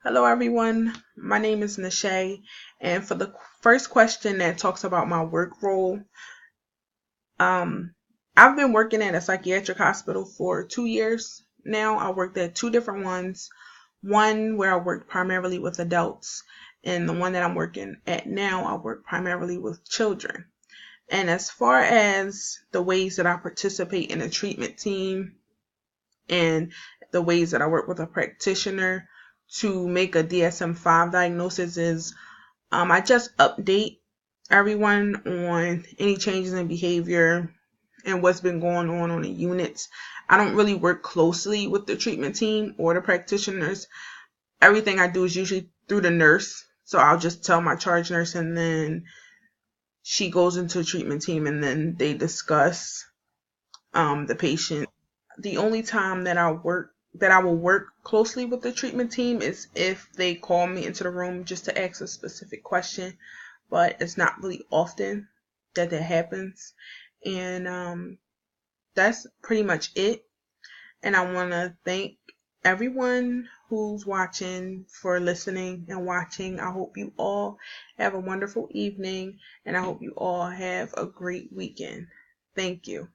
Hello, everyone. My name is Nashay, and for the first question that talks about my work role, um, I've been working at a psychiatric hospital for 2 years now. I worked at two different ones, one where I worked primarily with adults, and the one that I'm working at now, I work primarily with children. And as far as the ways that I participate in a treatment team and the ways that I work with a practitioner to make a DSM-5 diagnosis is I just update everyone on any changes in behavior and what's been going on the units. I don't really work closely with the treatment team or the practitioners. Everything I do is usually through the nurse. So I'll just tell my charge nurse and then she goes into the treatment team and then they discuss the patient. The only time that I will work closely with the treatment team is if they call me into the room just to ask a specific question, but it's not really often that happens. And that's pretty much it. And I want to thank everyone who's watching for listening and watching. I hope you all have a wonderful evening, and I hope you all have a great weekend. Thank you.